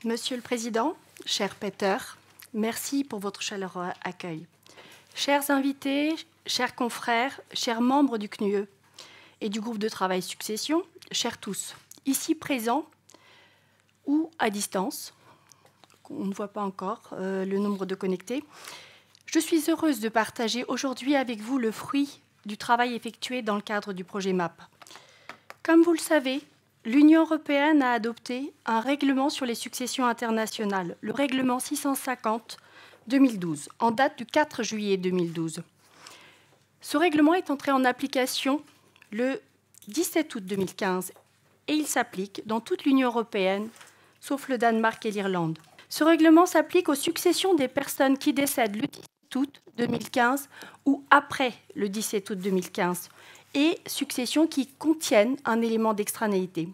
Monsieur le Président, cher Peter, merci pour votre chaleureux accueil. Chers invités, chers confrères, chers membres du CNUE et du groupe de travail Succession, chers tous, ici présents ou à distance, on ne voit pas encore le nombre de connectés, je suis heureuse de partager aujourd'hui avec vous le fruit du travail effectué dans le cadre du projet MAP. Comme vous le savez, l'Union européenne a adopté un règlement sur les successions internationales, le règlement 650-2012, en date du 4 juillet 2012. Ce règlement est entré en application le 17 août 2015 et il s'applique dans toute l'Union européenne, sauf le Danemark et l'Irlande. Ce règlement s'applique aux successions des personnes qui décèdent le 17 août 2015 ou après le 17 août 2015 et successions qui contiennent un élément d'extranéité.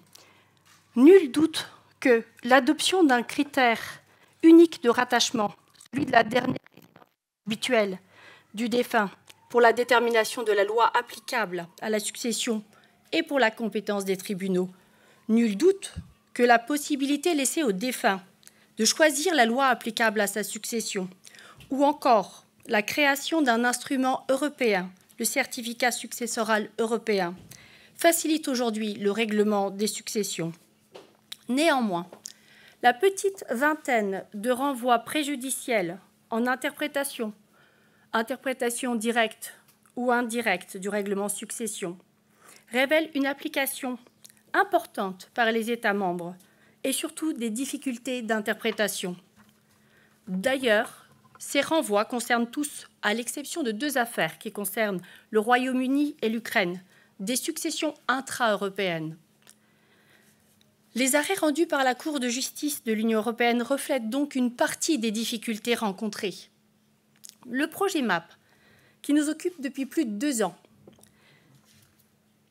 Nul doute que l'adoption d'un critère unique de rattachement, celui de la dernière résidence habituelle du défunt pour la détermination de la loi applicable à la succession et pour la compétence des tribunaux, nul doute que la possibilité laissée au défunt de choisir la loi applicable à sa succession ou encore la création d'un instrument européen, le certificat successoral européen, facilite aujourd'hui le règlement des successions. Néanmoins, la petite vingtaine de renvois préjudiciels en interprétation directe ou indirecte du règlement succession, révèle une application importante par les États membres et surtout des difficultés d'interprétation. D'ailleurs, ces renvois concernent tous, à l'exception de 2 affaires qui concernent le Royaume-Uni et l'Ukraine, des successions intra-européennes. Les arrêts rendus par la Cour de justice de l'Union européenne reflètent donc une partie des difficultés rencontrées. Le projet MAP, qui nous occupe depuis plus de 2 ans,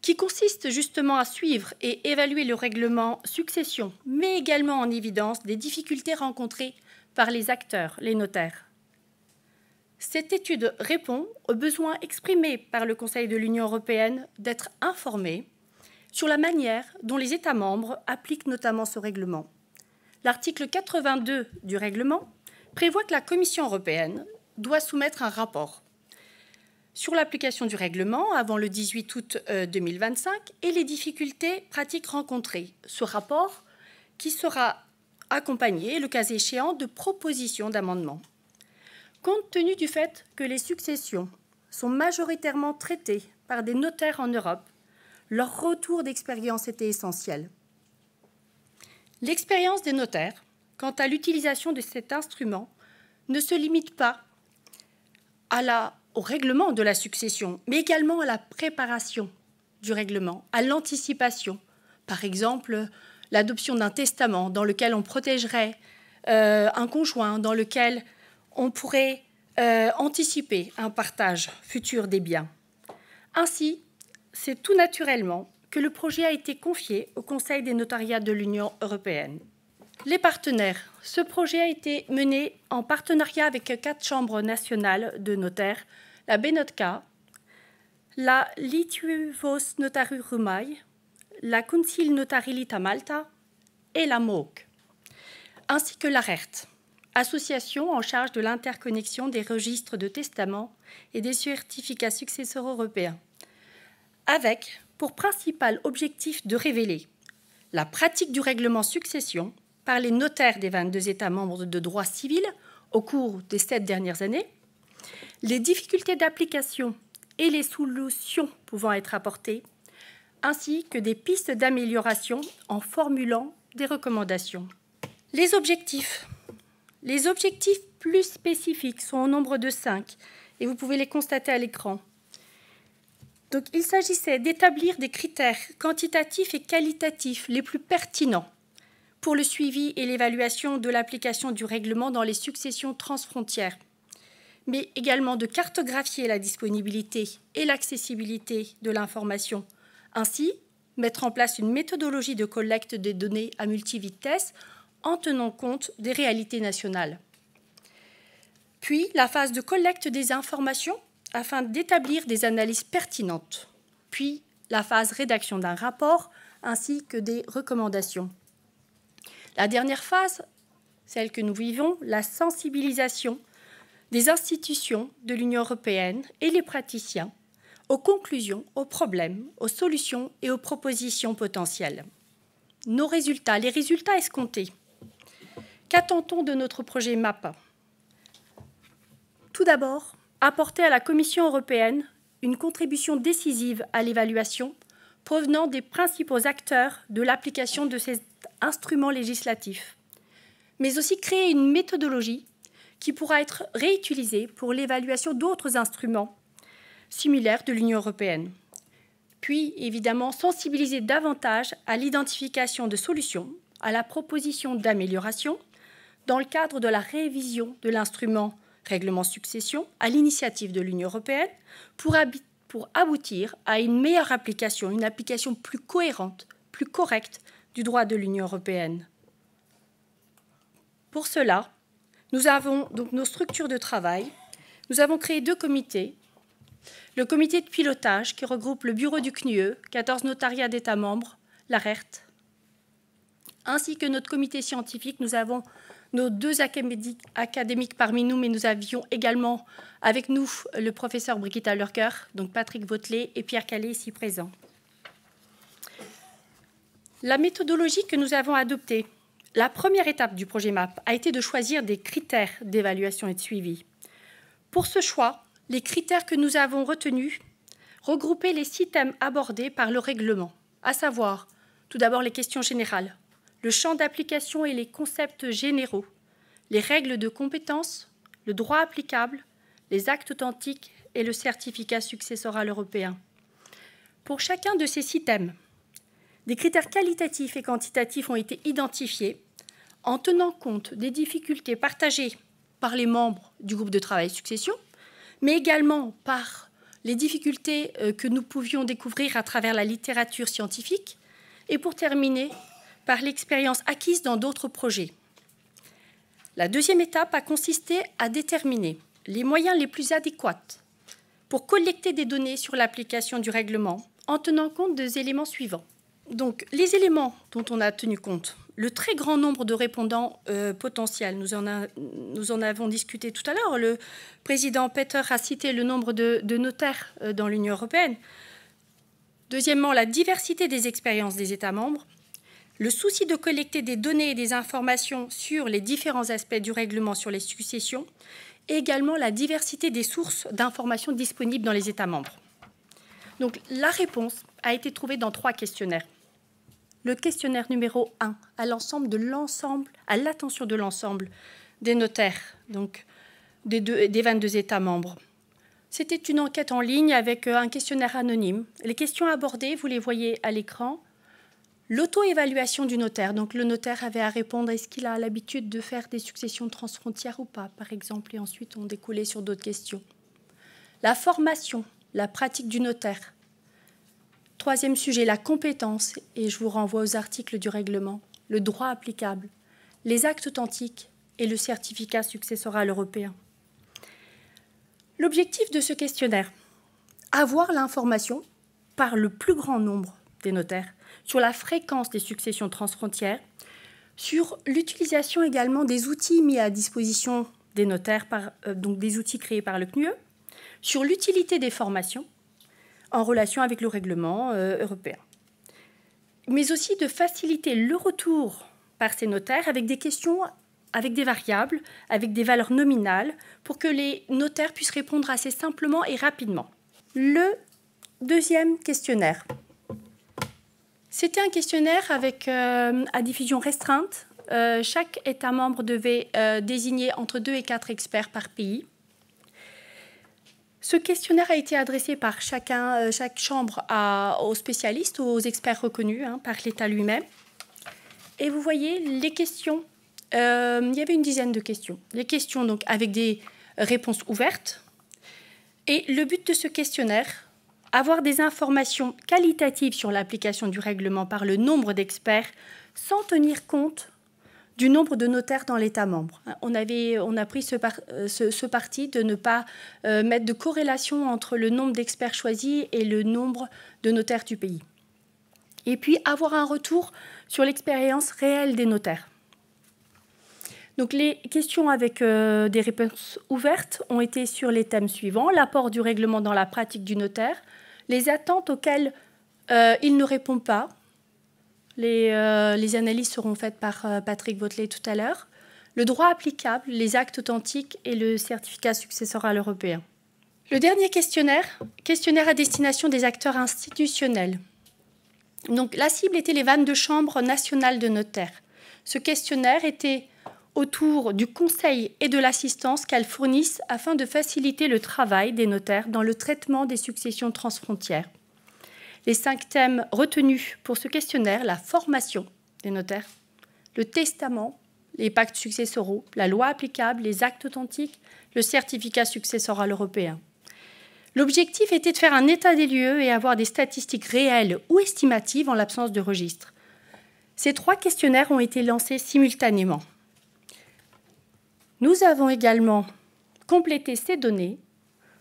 qui consiste justement à suivre et évaluer le règlement succession, met également en évidence des difficultés rencontrées par les acteurs, les notaires. Cette étude répond au besoin exprimé par le Conseil de l'Union européenne d'être informé sur la manière dont les États membres appliquent notamment ce règlement. L'article 82 du règlement prévoit que la Commission européenne doit soumettre un rapport sur l'application du règlement avant le 18 août 2025 et les difficultés pratiques rencontrées. Ce rapport qui sera accompagné, le cas échéant, de propositions d'amendements. Compte tenu du fait que les successions sont majoritairement traitées par des notaires en Europe, leur retour d'expérience était essentiel. L'expérience des notaires, quant à l'utilisation de cet instrument, ne se limite pas au règlement de la succession, mais également à la préparation du règlement, à l'anticipation. Par exemple, l'adoption d'un testament dans lequel on protégerait un conjoint, dans lequel on pourrait anticiper un partage futur des biens. Ainsi, c'est tout naturellement que le projet a été confié au Conseil des notariats de l'Union européenne. Les partenaires. Ce projet a été mené en partenariat avec 4 chambres nationales de notaires, la Benotka, la Lietuvos Notarių rūmai, la Council Notarilita Malta et la MOOC, ainsi que l'ARERT, association en charge de l'interconnexion des registres de testaments et des certificats successeurs européens, avec pour principal objectif de révéler la pratique du règlement succession par les notaires des 22 États membres de droit civil au cours des 7 dernières années, les difficultés d'application et les solutions pouvant être apportées, ainsi que des pistes d'amélioration en formulant des recommandations. Les objectifs. Les objectifs plus spécifiques sont au nombre de 5 et vous pouvez les constater à l'écran. Donc, il s'agissait d'établir des critères quantitatifs et qualitatifs les plus pertinents pour le suivi et l'évaluation de l'application du règlement dans les successions transfrontières, mais également de cartographier la disponibilité et l'accessibilité de l'information. Ainsi, mettre en place une méthodologie de collecte des données à multivitesse en tenant compte des réalités nationales. Puis, la phase de collecte des informations afin d'établir des analyses pertinentes. Puis, la phase rédaction d'un rapport ainsi que des recommandations. La dernière phase celle que nous vivons, la sensibilisation des institutions de l'Union européenne et les praticiens aux conclusions, aux problèmes, aux solutions et aux propositions potentielles. Nos résultats, les résultats escomptés. Qu'attend-on de notre projet MAP? Tout d'abord, apporter à la Commission européenne une contribution décisive à l'évaluation provenant des principaux acteurs de l'application de ces instruments législatifs, mais aussi créer une méthodologie qui pourra être réutilisée pour l'évaluation d'autres instruments similaires de l'Union européenne. Puis, évidemment, sensibiliser davantage à l'identification de solutions, à la proposition d'amélioration dans le cadre de la révision de l'instrument règlement succession à l'initiative de l'Union européenne pour aboutir à une meilleure application, une application plus cohérente, plus correcte du droit de l'Union européenne. Pour cela, nous avons donc nos structures de travail. Nous avons créé 2 comités. Le comité de pilotage qui regroupe le bureau du CNUE, 14 notariats d'États membres, l'ARERT, ainsi que notre comité scientifique. Nous avons nos 2 académiques parmi nous, mais nous avions également avec nous le professeur Brigitta Lurker, donc Patrick Vautelet et Pierre Calais ici présents. La méthodologie que nous avons adoptée, la première étape du projet MAP a été de choisir des critères d'évaluation et de suivi. Pour ce choix, les critères que nous avons retenus regroupaient les 6 thèmes abordés par le règlement, à savoir tout d'abord les questions générales, le champ d'application et les concepts généraux, les règles de compétence, le droit applicable, les actes authentiques et le certificat successoral européen. Pour chacun de ces 6 thèmes, des critères qualitatifs et quantitatifs ont été identifiés en tenant compte des difficultés partagées par les membres du groupe de travail succession, mais également par les difficultés que nous pouvions découvrir à travers la littérature scientifique, et pour terminer, par l'expérience acquise dans d'autres projets. La deuxième étape a consisté à déterminer les moyens les plus adéquats pour collecter des données sur l'application du règlement en tenant compte des éléments suivants. Donc, les éléments dont on a tenu compte, le très grand nombre de répondants potentiels, nous en avons discuté tout à l'heure, le président Peter a cité le nombre de notaires dans l'Union européenne. Deuxièmement, la diversité des expériences des États membres, le souci de collecter des données et des informations sur les différents aspects du règlement sur les successions, et également la diversité des sources d'informations disponibles dans les États membres. Donc, la réponse a été trouvée dans 3 questionnaires. Le questionnaire numéro 1 à l'attention de l'ensemble des notaires, donc des 22 États membres. C'était une enquête en ligne avec un questionnaire anonyme. Les questions abordées, vous les voyez à l'écran. L'auto-évaluation du notaire. Donc, le notaire avait à répondre est-ce qu'il a l'habitude de faire des successions transfrontières ou pas, par exemple, et ensuite on découlait sur d'autres questions. La formation, la pratique du notaire. 3e sujet, la compétence, et je vous renvoie aux articles du règlement, le droit applicable, les actes authentiques et le certificat successoral européen. L'objectif de ce questionnaire, avoir l'information par le plus grand nombre des notaires sur la fréquence des successions transfrontières, sur l'utilisation également des outils mis à disposition des notaires, donc des outils créés par le CNUE, sur l'utilité des formations en relation avec le règlement européen, mais aussi de faciliter le retour par ces notaires avec des questions, avec des variables, avec des valeurs nominales, pour que les notaires puissent répondre assez simplement et rapidement. Le 2e questionnaire. C'était un questionnaire avec, à diffusion restreinte. Chaque État membre devait désigner entre 2 et 4 experts par pays. Ce questionnaire a été adressé par chaque chambre aux spécialistes, aux experts reconnus par l'État lui-même. Et vous voyez les questions. Il y avait une dizaine de questions. Les questions donc avec des réponses ouvertes. Et le but de ce questionnaire, avoir des informations qualitatives sur l'application du règlement par le nombre d'experts sans tenir compte du nombre de notaires dans l'État membre. On a pris ce parti de ne pas mettre de corrélation entre le nombre d'experts choisis et le nombre de notaires du pays. Et puis avoir un retour sur l'expérience réelle des notaires. Donc les questions avec des réponses ouvertes ont été sur les thèmes suivants: l'apport du règlement dans la pratique du notaire, les attentes auxquelles il ne répond pas. Les analyses seront faites par Patrick Wathelet tout à l'heure. Le droit applicable, les actes authentiques et le certificat successoral européen. Le dernier questionnaire à destination des acteurs institutionnels. Donc, la cible était les 22 chambres nationales de notaires. Ce questionnaire était autour du conseil et de l'assistance qu'elles fournissent afin de faciliter le travail des notaires dans le traitement des successions transfrontières. Les 5 thèmes retenus pour ce questionnaire: la formation des notaires, le testament, les pactes successoraux, la loi applicable, les actes authentiques, le certificat successoral européen. L'objectif était de faire un état des lieux et avoir des statistiques réelles ou estimatives en l'absence de registre. Ces 3 questionnaires ont été lancés simultanément. Nous avons également complété ces données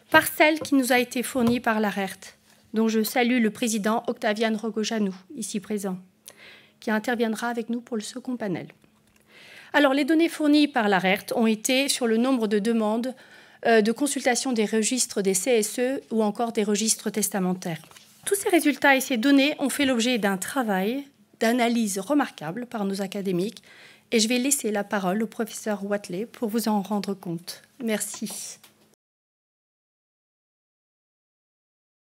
par celles qui nous a été fournies par l'ARERT, dont je salue le président Octavian Rogojanou, ici présent, qui interviendra avec nous pour le second panel. Alors, les données fournies par l'ARERT ont été sur le nombre de demandes de consultation des registres des CSE ou encore des registres testamentaires. Tous ces résultats et ces données ont fait l'objet d'un travail d'analyse remarquable par nos académiques, et je vais laisser la parole au professeur Wathelet pour vous en rendre compte. Merci.